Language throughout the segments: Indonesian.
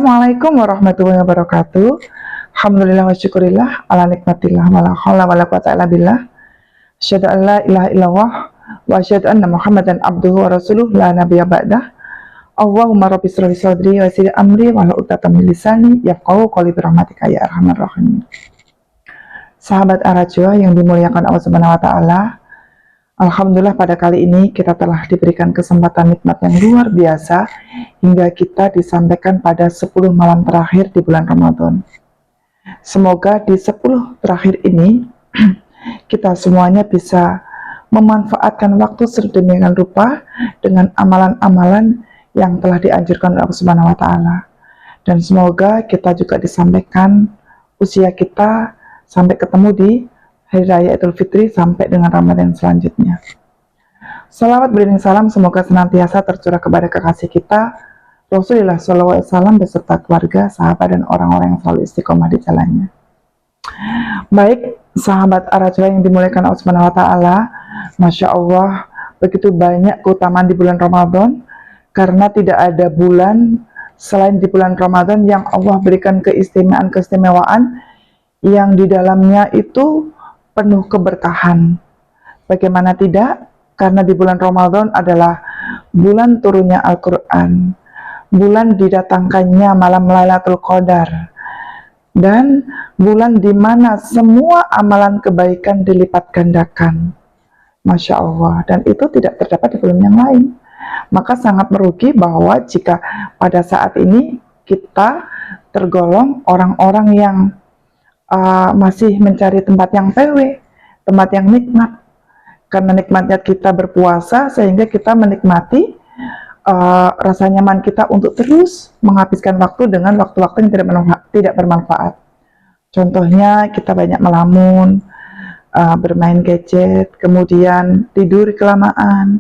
Assalamualaikum warahmatullahi wabarakatuh. Alhamdulillah wa syukurillah ala nikmatillah wala haula wala quwata illa billah. Asyhadu an la ilaha illallah wa asyhadu anna Muhammadan abduhu wa rasuluh la nabiyya ba'dah. Allahumma rabbi shrah li sadri wa yassir amri wahlul 'uqdatam min lisani yafqahu qawli bi rahmatika ya arhamar rahimin. Sahabat Arajwa yang dimuliakan Allah Subhanahu wa taala, alhamdulillah pada kali ini kita telah diberikan kesempatan nikmat yang luar biasa hingga kita disampaikan pada 10 malam terakhir di bulan Ramadan. Semoga di 10 terakhir ini kita semuanya bisa memanfaatkan waktu sedemikian rupa dengan amalan-amalan yang telah dianjurkan oleh Allah Subhanahu wa taala. Dan semoga kita juga disampaikan usia kita sampai ketemu di Hari Raya Idul Fitri sampai dengan Ramadan selanjutnya. Salawat beriring salam semoga senantiasa tercurah kepada kekasih kita Rasulullah SAW beserta keluarga, sahabat, dan orang-orang yang selalu istiqomah di jalannya. Baik, sahabat Arajwa yang dimuliakan Allah Subhanahu wa taala, Masya Allah, begitu banyak keutamaan di bulan Ramadan, karena tidak ada bulan selain di bulan Ramadan yang Allah berikan keistimewaan yang di dalamnya itu penuh keberkahan. Bagaimana tidak? Karena di bulan Ramadan adalah bulan turunnya Al-Quran, bulan didatangkannya malam Lailatul Qadar, dan bulan di mana semua amalan kebaikan dilipat gandakan. Masya Allah, dan itu tidak terdapat di bulan yang lain. Maka sangat merugi bahwa jika pada saat ini kita tergolong orang-orang yang masih mencari tempat yang PW, tempat yang nikmat. Karena nikmatnya kita berpuasa, sehingga kita menikmati rasa nyaman kita untuk terus menghabiskan waktu dengan waktu-waktu yang tidak bermanfaat. Contohnya kita banyak melamun, bermain gadget, kemudian tidur kelamaan.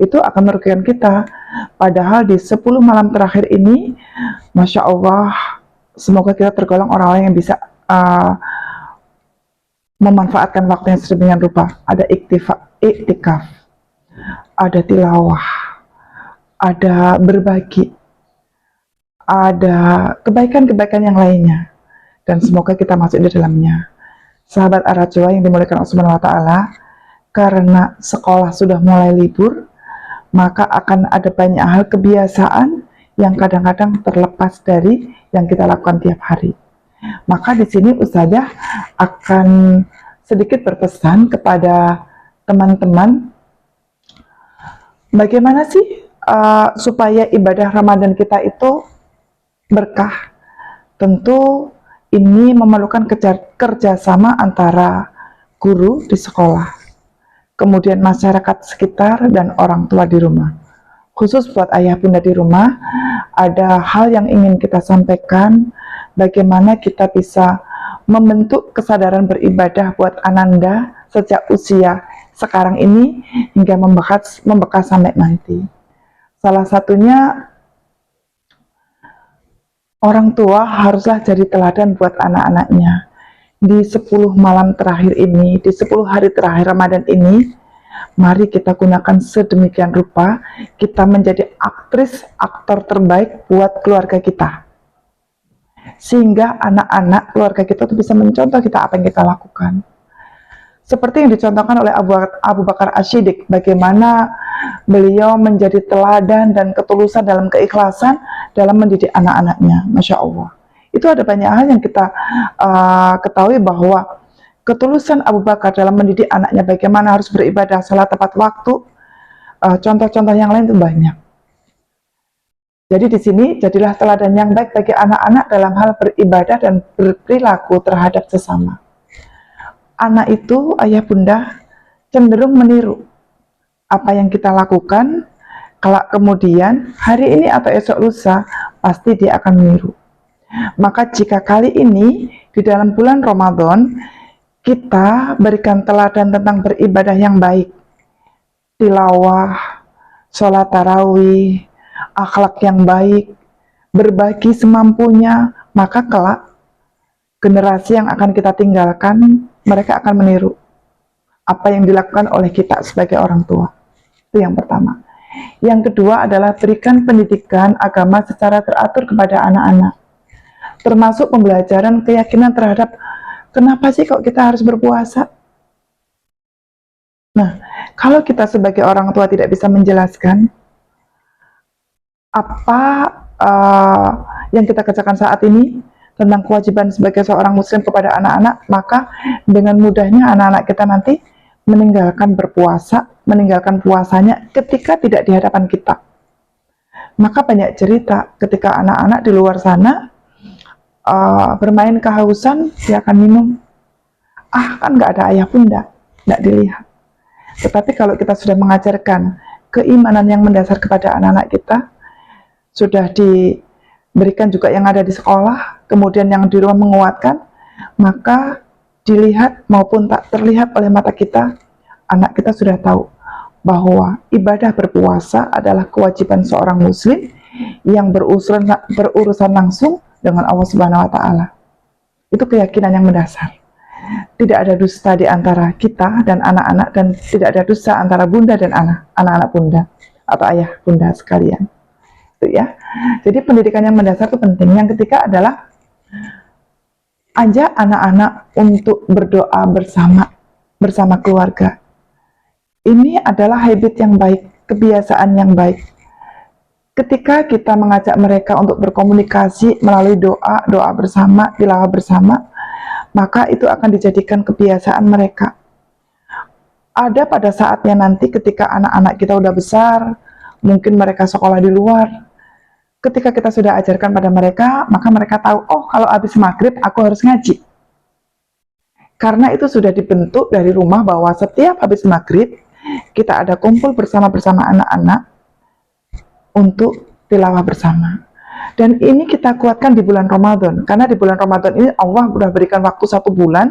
Itu akan merugikan kita. Padahal di 10 malam terakhir ini, Masya Allah, semoga kita tergolong orang-orang yang bisa memanfaatkan waktu yang sedemikian rupa. Ada iktikaf, ada tilawah, ada berbagi, ada kebaikan-kebaikan yang lainnya, dan semoga kita masuk di dalamnya. Sahabat Arajwa yang dimuliakan Allah Subhanahu wa taala, karena sekolah sudah mulai libur, maka akan ada banyak hal kebiasaan yang kadang-kadang terlepas dari yang kita lakukan tiap hari. Maka di sini Ustazah akan sedikit berpesan kepada teman-teman, bagaimana sih supaya ibadah Ramadan kita itu berkah. Tentu ini memerlukan kerjasama antara guru di sekolah, kemudian masyarakat sekitar, dan orang tua di rumah. Khusus buat ayah bunda di rumah, ada hal yang ingin kita sampaikan, bagaimana kita bisa membentuk kesadaran beribadah buat ananda sejak usia sekarang ini hingga membekas sampai nanti. Salah satunya, orang tua haruslah jadi teladan buat anak-anaknya. Di 10 malam terakhir ini, di 10 hari terakhir Ramadan ini, mari kita gunakan sedemikian rupa, kita menjadi aktor terbaik buat keluarga kita. Sehingga anak-anak keluarga kita itu bisa mencontoh kita apa yang kita lakukan. Seperti yang dicontohkan oleh Abu Bakar As-Siddiq, bagaimana beliau menjadi teladan dan ketulusan dalam keikhlasan dalam mendidik anak-anaknya. Masya Allah. Itu ada banyak hal yang kita ketahui bahwa ketulusan Abu Bakar dalam mendidik anaknya, bagaimana harus beribadah, salat tepat waktu, contoh-contoh yang lain itu banyak. Jadi di sini jadilah teladan yang baik bagi anak-anak dalam hal beribadah dan berperilaku terhadap sesama. Anak itu, ayah bunda, cenderung meniru apa yang kita lakukan. Kalau kemudian hari ini atau esok lusa, pasti dia akan meniru. Maka jika kali ini di dalam bulan Ramadan kita berikan teladan tentang beribadah yang baik, tilawah, sholat tarawih, akhlak yang baik, berbagi semampunya, maka kelak generasi yang akan kita tinggalkan, mereka akan meniru apa yang dilakukan oleh kita sebagai orang tua. Itu yang pertama. Yang kedua adalah berikan pendidikan agama secara teratur kepada anak-anak. termasuk pembelajaran keyakinan terhadap kenapa sih kok kita harus berpuasa. Nah, kalau kita sebagai orang tua tidak bisa menjelaskan apa yang kita kerjakan saat ini tentang kewajiban sebagai seorang muslim kepada anak-anak, maka dengan mudahnya anak-anak kita nanti meninggalkan berpuasa, meninggalkan puasanya ketika tidak di hadapan kita. Maka banyak cerita ketika anak-anak di luar sana bermain kehausan, dia akan minum. Kan nggak ada ayah bunda, nggak dilihat. Tetapi kalau kita sudah mengajarkan keimanan yang mendasar kepada anak-anak kita, sudah diberikan juga yang ada di sekolah, kemudian yang di rumah menguatkan, maka dilihat maupun tak terlihat oleh mata kita, anak kita sudah tahu bahwa ibadah berpuasa adalah kewajiban seorang muslim yang berurusan langsung dengan Allah Subhanahu wa Ta'ala. Itu keyakinan yang mendasar. Tidak ada dusta di antara kita dan anak-anak, dan tidak ada dusta antara bunda dan anak-anak bunda atau ayah bunda sekalian. Itu ya. Jadi pendidikan yang mendasar itu penting. Yang ketiga adalah ajak anak-anak untuk berdoa bersama keluarga. Ini adalah habit yang baik, kebiasaan yang baik. Ketika kita mengajak mereka untuk berkomunikasi melalui doa bersama, tilawah bersama, maka itu akan dijadikan kebiasaan mereka. Ada pada saatnya nanti ketika anak-anak kita udah besar, mungkin mereka sekolah di luar, ketika kita sudah ajarkan pada mereka, maka mereka tahu, oh kalau habis maghrib aku harus ngaji. Karena itu sudah dibentuk dari rumah bahwa setiap habis maghrib, kita ada kumpul bersama-bersama anak-anak untuk tilawah bersama. Dan ini kita kuatkan di bulan Ramadan, karena di bulan Ramadan ini Allah sudah berikan waktu 1 bulan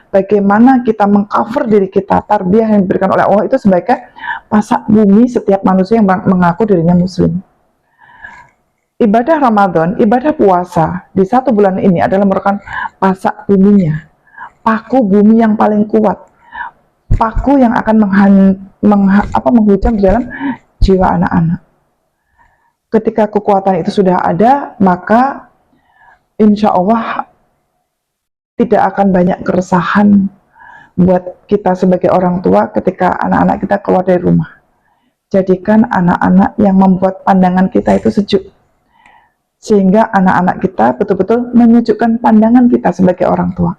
bagaimana kita mengcover diri kita. Tarbiyah yang diberikan oleh Allah itu sebagai pasak bumi setiap manusia yang mengaku dirinya muslim. Ibadah Ramadan, ibadah puasa di 1 bulan ini adalah merupakan pasak buminya, paku bumi yang paling kuat, paku yang akan menghujam di dalam jiwa anak-anak. Ketika kekuatan itu sudah ada, maka insya Allah tidak akan banyak keresahan buat kita sebagai orang tua ketika anak-anak kita keluar dari rumah. Jadikan anak-anak yang membuat pandangan kita itu sejuk, sehingga anak-anak kita betul-betul menyejukkan pandangan kita sebagai orang tua.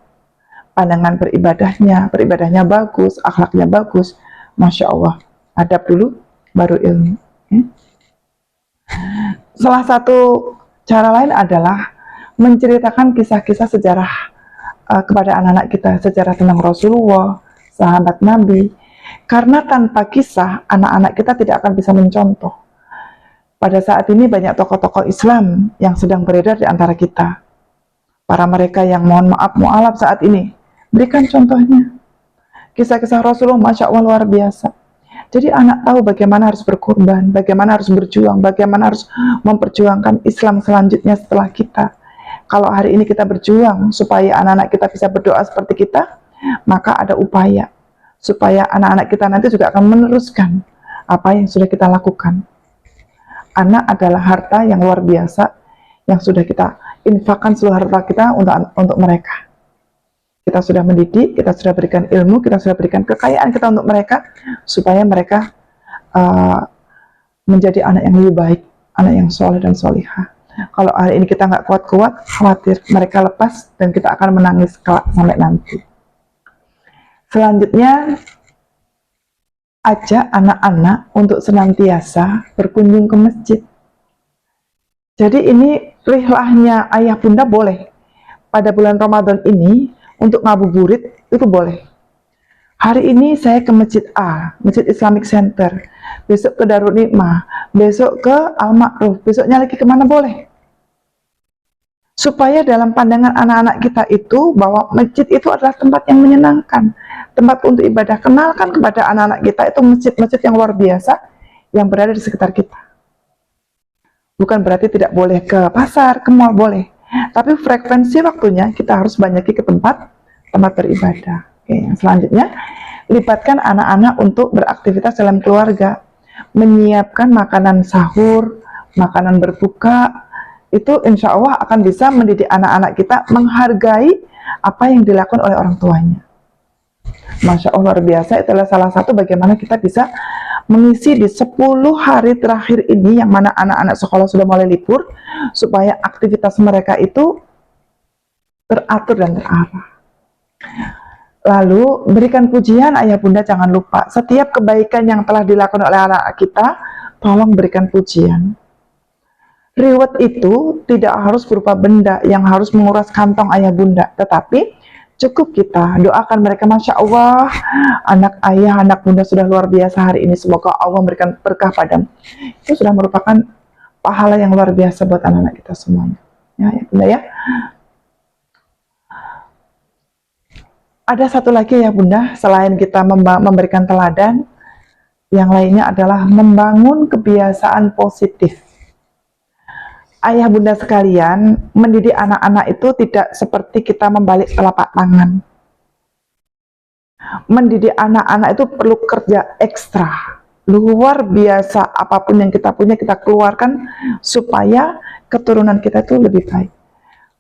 Pandangan beribadahnya bagus, akhlaknya bagus, Masya Allah. Adab dulu, baru ilmu. Salah satu cara lain adalah menceritakan kisah-kisah sejarah kepada anak-anak kita, sejarah tentang Rasulullah, sahabat Nabi. Karena tanpa kisah, anak-anak kita tidak akan bisa mencontoh. Pada saat ini banyak tokoh-tokoh Islam yang sedang beredar di antara kita. Para mereka yang mohon maaf mu'alaf saat ini, berikan contohnya. Kisah-kisah Rasulullah, Masya Allah, luar biasa. Jadi anak tahu bagaimana harus berkorban, bagaimana harus berjuang, bagaimana harus memperjuangkan Islam selanjutnya setelah kita. Kalau hari ini kita berjuang supaya anak-anak kita bisa berdoa seperti kita, maka ada upaya supaya anak-anak kita nanti juga akan meneruskan apa yang sudah kita lakukan. Anak adalah harta yang luar biasa yang sudah kita infakkan seluruh harta kita untuk mereka. Kita sudah mendidik, kita sudah berikan ilmu, kita sudah berikan kekayaan kita untuk mereka, supaya mereka menjadi anak yang lebih baik, anak yang soleh dan solihah. Kalau hari ini kita nggak kuat-kuat, khawatir mereka lepas dan kita akan menangis kelak sampai nanti. Selanjutnya, ajak anak-anak untuk senantiasa berkunjung ke masjid. Jadi ini rihlahnya ayah bunda boleh. Pada bulan Ramadan ini, untuk ngabuburit itu boleh. Hari ini saya ke Masjid A, Masjid Islamic Center, besok ke Darul Nikmah, besok ke Al-Ma'ruf, besoknya lagi kemana boleh. Supaya dalam pandangan anak-anak kita itu, bahwa masjid itu adalah tempat yang menyenangkan, tempat untuk ibadah. Kenalkan kepada anak-anak kita itu masjid-masjid yang luar biasa, yang berada di sekitar kita. Bukan berarti tidak boleh ke pasar, ke mall, boleh. Tapi frekuensi waktunya kita harus banyaki ke tempat beribadah. Oke, yang selanjutnya, libatkan anak-anak untuk beraktivitas dalam keluarga, menyiapkan makanan sahur, makanan berbuka, itu insya Allah akan bisa mendidik anak-anak kita menghargai apa yang dilakukan oleh orang tuanya. Masya Allah, luar biasa. Itulah salah satu bagaimana kita bisa mengisi di 10 hari terakhir ini yang mana anak-anak sekolah sudah mulai libur, supaya aktivitas mereka itu teratur dan terarah. Lalu berikan pujian ayah bunda, jangan lupa setiap kebaikan yang telah dilakukan oleh anak kita, tolong berikan pujian. Reward itu tidak harus berupa benda yang harus menguras kantong ayah bunda, tetapi cukup kita doakan mereka, Masya Allah, anak ayah, anak bunda sudah luar biasa hari ini, semoga Allah memberikan berkah padamu. Itu sudah merupakan pahala yang luar biasa buat anak-anak kita semuanya. Ya, ya bunda ya. Ada satu lagi ya bunda, selain kita memberikan teladan, yang lainnya adalah membangun kebiasaan positif. Ayah bunda sekalian, mendidik anak-anak itu tidak seperti kita membalik telapak tangan. Mendidik anak-anak itu perlu kerja ekstra, luar biasa. Apapun yang kita punya kita keluarkan supaya keturunan kita itu lebih baik.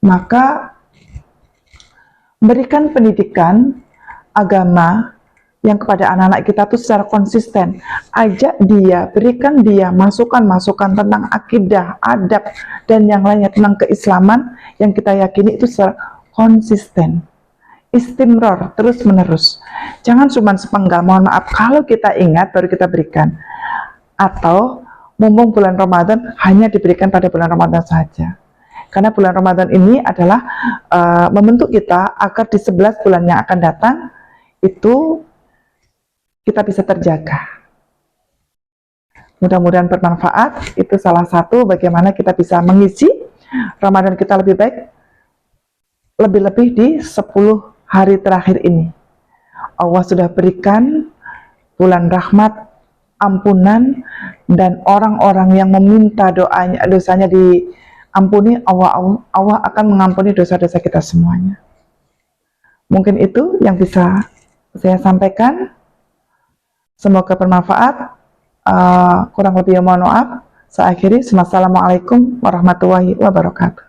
Maka berikan pendidikan agama yang kepada anak-anak kita tuh secara konsisten. Ajak dia, berikan dia masukan-masukan tentang akidah, adab, dan yang lainnya tentang keislaman yang kita yakini itu secara konsisten. Istimror, terus menerus. Jangan cuma sepenggal, mohon maaf, kalau kita ingat baru kita berikan. Atau mumpung bulan Ramadan hanya diberikan pada bulan Ramadan saja. Karena bulan Ramadan ini adalah membentuk kita agar di 11 bulan yang akan datang itu kita bisa terjaga. Mudah-mudahan bermanfaat. Itu salah satu bagaimana kita bisa mengisi Ramadan kita lebih baik, lebih-lebih di 10 hari terakhir ini. Allah sudah berikan bulan rahmat, ampunan, dan orang-orang yang meminta dosanya diampuni, Allah akan mengampuni dosa-dosa kita semuanya. Mungkin itu yang bisa saya sampaikan. Semoga bermanfaat. Kurang lebih mohon maaf. Saya akhiri. Wassalamualaikum warahmatullahi wabarakatuh.